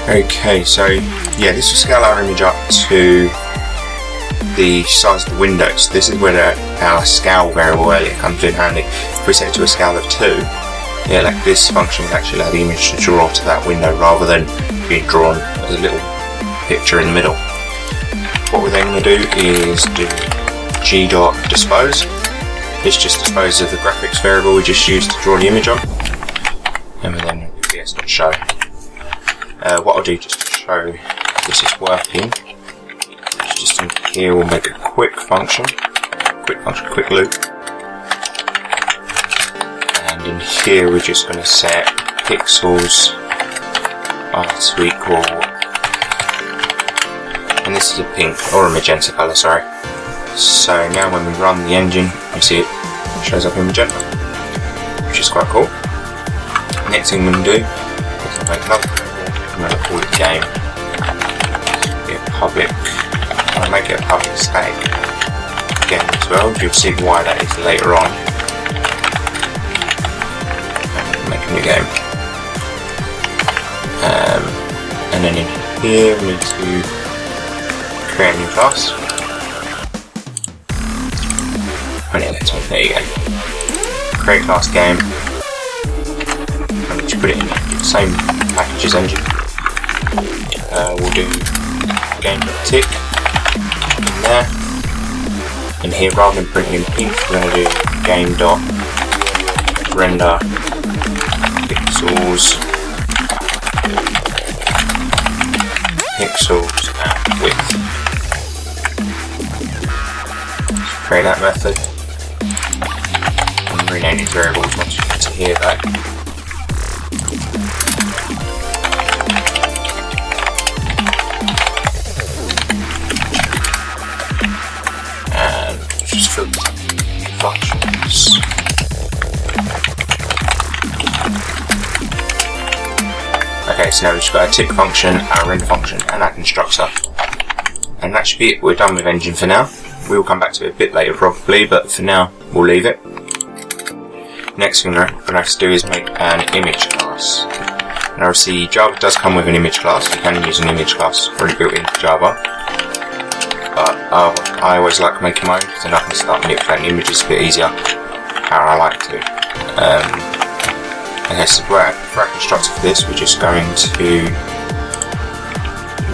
Okay, so yeah, this will scale our image up to the size of the windows. This is where our scale variable earlier comes in handy. If we set it to a scale of 2, yeah, like this function will actually allow the image to draw to that window rather than being drawn as a little picture in the middle. What we're then going to do is do g.dispose. This just disposes of the graphics variable we just used to draw the image on, and we then do ps.show. What I'll do just to show this is working, just in here we'll make a quick loop, and in here we're just going to set pixels to equal, and this is a pink or a magenta colour, sorry. So now when we run the engine, you see it shows up in magenta, which is quite cool. Next thing we're going to do is make another. I'm going to call it game. I'll make it a public static again as well. You'll see why that is later on. And make a new game. And then in here we need to create a new class. Oh yeah, that's one. There you go. Create class game. And just put it in the same packages engine. We'll do game.tick in there. And here, rather than printing in pink, we're going to do game.render pixels and width. Create that method. And rename these variables once you get to here though. Functions. Okay, so now we've just got our tick function, our render function, and our constructor. And that should be it. We're done with engine for now. We'll come back to it a bit later probably, but for now we'll leave it. Next thing we're going to have to do is make an image class. Now obviously Java does come with an image class. You can use an image class already built into Java. But I always like making mine because then I can start manipulating images a bit easier how I like to. Okay, so for our constructor for this, we're just going to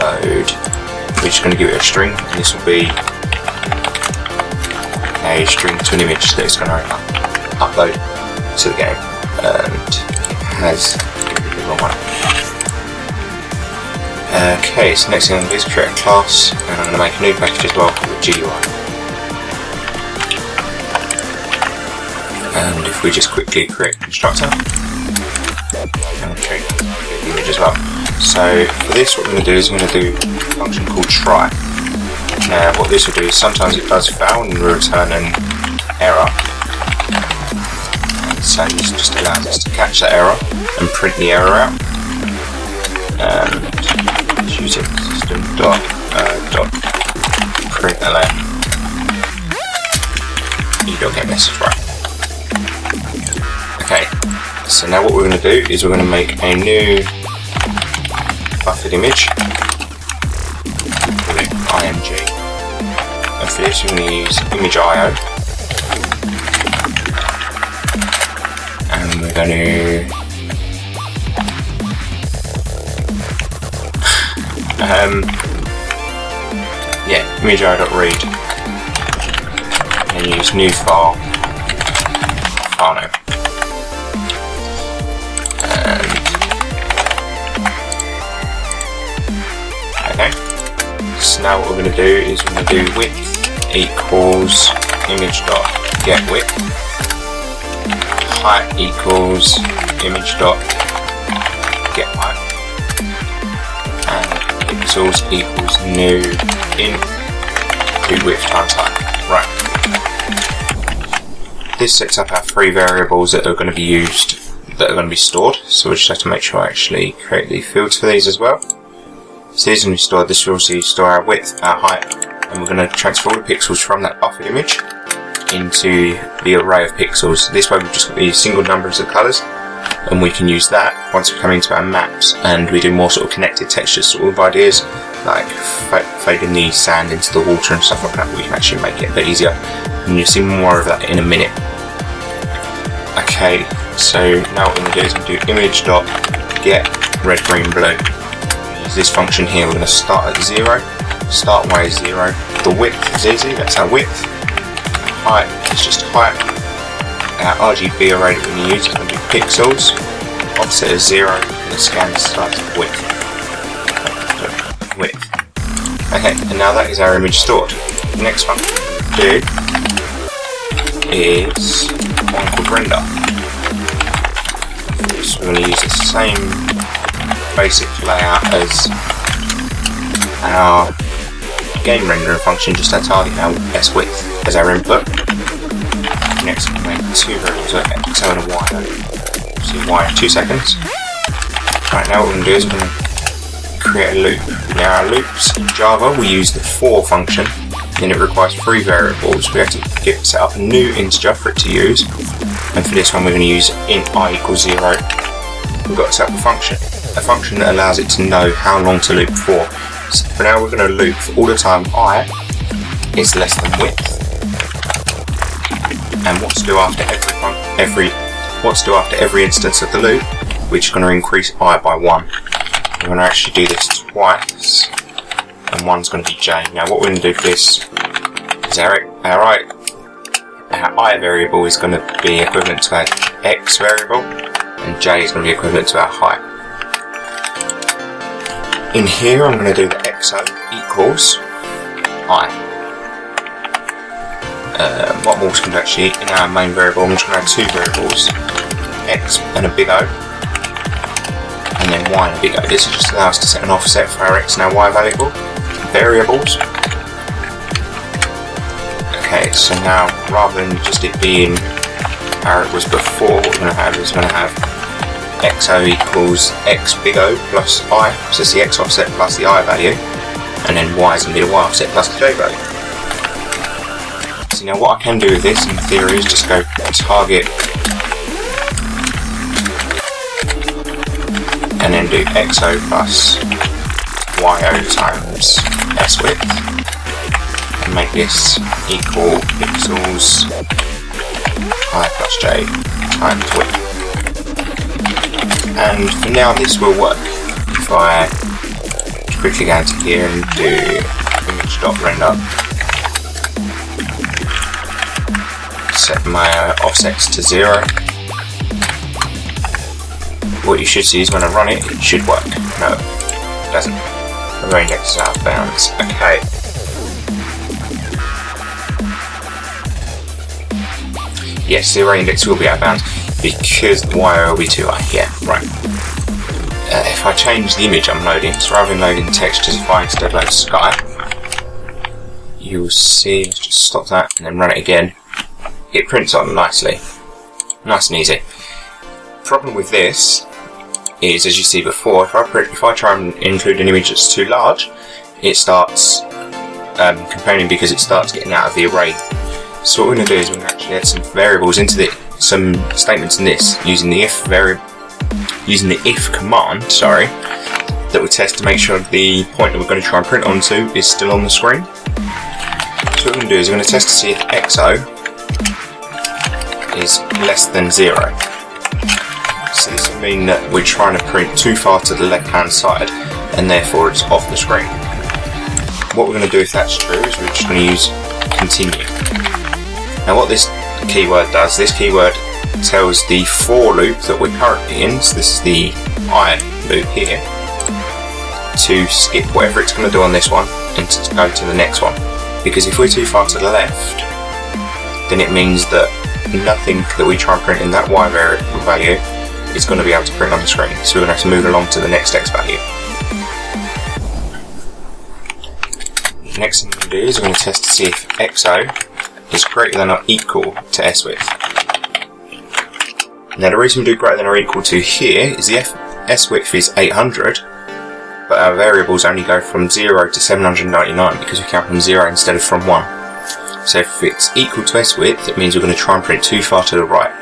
load. We're just going to give it a string, and this will be a string to an image that it's going to upload to the game. And it has the wrong one. Okay, so next thing I'm going to do is create a class, and I'm going to make a new package as well called GUI. And if we just quickly create a constructor, and create the image as well. So for this, what we're going to do is we're going to do a function called try. Now what this will do is sometimes it does fail and will return an error. And so this just allows us to catch that error and print the error out. And using system.println. You don't get message right. Okay, so now what we're going to do is we're going to make a new buffered image. Call it img. And for this we're going to use image.io. And we're going to image.io.read and use new file name. Okay, so now what we're going to do is we're going to do width equals image.getWidth, height equals image.getHeight, and pixels equals new int to width times height. Right. This sets up our three variables that are going to be used, that are going to be stored. So we just have to make sure I actually create the fields for these as well. So these are going to be stored. This will also store our width, our height, and we're going to transfer all the pixels from that buffered image into the array of pixels. This way we've just got the single numbers of colours, and we can use that once we come into our maps and we do more sort of connected texture sort of ideas, like fading the sand into the water and stuff like that. We can actually make it a bit easier, and you'll see more of that in a minute. Okay, so now what we're going to do is we do image.get red, green, blue. Use this function here. We're going to start at 0, start y is 0, the width is easy, that's our width, height is just height, our RGB array that we're going to use is going to be pixels, offset is 0, and the scan starts at width. Okay, and now that is our image stored. The next one we're going to do is one called render. So we're going to use the same basic layout as our game rendering function, just our target now s width as our input. Next we'll make two variables, x and a y. So y in 2 seconds. Right, now what we're going to do is we're going to create a loop. Now our loops in Java, we use the for function, and it requires 3 variables. We have to set up a new integer for it to use, and for this one we're going to use int I equals 0. We've got to set up a function that allows it to know how long to loop for. So for now we're going to loop for all the time I is less than width, and what's due after every instance of the loop, which is going to increase I by 1. We're going to actually do this twice, and one's going to be j. Now what we're going to do for this is our I variable is going to be equivalent to our x variable, and j is going to be equivalent to our height. In here I'm going to do the xo equals I. What more can do actually in our main variable? I'm just going to have 2 variables, x and a big O, and then y and a big O. This will just allow us to set an offset for our x and our y variables. Okay, so now rather than just it being how it was before, what we're going to have is we're going to have xo equals x big O plus I, so it's the x offset plus the I value, and then y is going to be the y offset plus the j value. So now what I can do with this in theory is just go target and then do xo plus yo times s width, and make this equal pixels I plus j times width. And for now this will work. If I quickly go into here and do image.render, set my offsets to 0, what you should see is when I run it, it should work. No, it doesn't. The array index is out of bounds. Okay. Yes, the array index will be out of bounds because the YO will be too high. Yeah, right. If I change the image I'm loading, so rather than loading textures, if I instead load sky, you'll see, let's just stop that and then run it again. It prints on nicely. Nice and easy. The problem with this is, as you see before, if I try and include an image that's too large, it starts complaining because it starts getting out of the array. So what we're going to do is we're going to actually add some variables into some statements in this using the if command, that we test to make sure the point that we're going to try and print onto is still on the screen. So what we're going to do is we're going to test to see if xo is less than 0. So this will mean that we're trying to print too far to the left hand side, and therefore it's off the screen. What we're going to do if that's true is we're just going to use continue. Now what this keyword does, this keyword tells the for loop that we're currently in, so this is the I loop here, to skip whatever it's going to do on this one and to go to the next one. Because if we're too far to the left, then it means that nothing that we try and print in that y variable value is going to be able to print on the screen. So we're going to have to move along to the next x value. The next thing we're going to do is we're going to test to see if xo is greater than or equal to s width. Now the reason we do greater than or equal to here is the s width is 800, but our variables only go from 0 to 799 because we count from 0 instead of from 1. So if it's equal to s width, it means we're going to try and print too far to the right.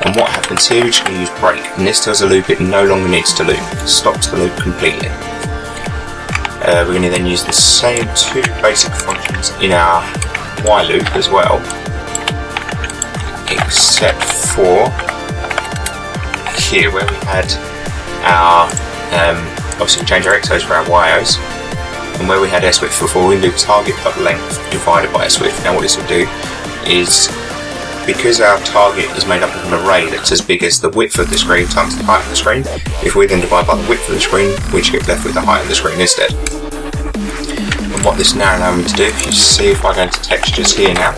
And what happens here, we're just going to use break, and this tells the loop it no longer needs to loop. It stops the loop completely. We're going to then use the same two basic functions in our while loop as well, except for here where we had our obviously we change our XOs for our YOs, and where we had S width before, we do target dot length divided by S width. Now what this will do is, because our target is made up of an array that's as big as the width of the screen times the height of the screen, if we then divide by the width of the screen, we just get left with the height of the screen instead. And what this now allows me to do, if you see, if I go into textures here now,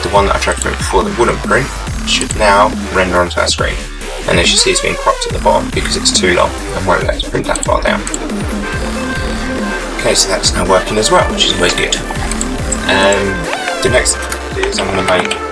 the one that I tried to print before that wouldn't print should now render onto our screen. And as you see, it's being cropped at the bottom because it's too long and won't let us print that far down. Okay, so that's now working as well, which is always good. The next thing I'm going to do is I'm going to make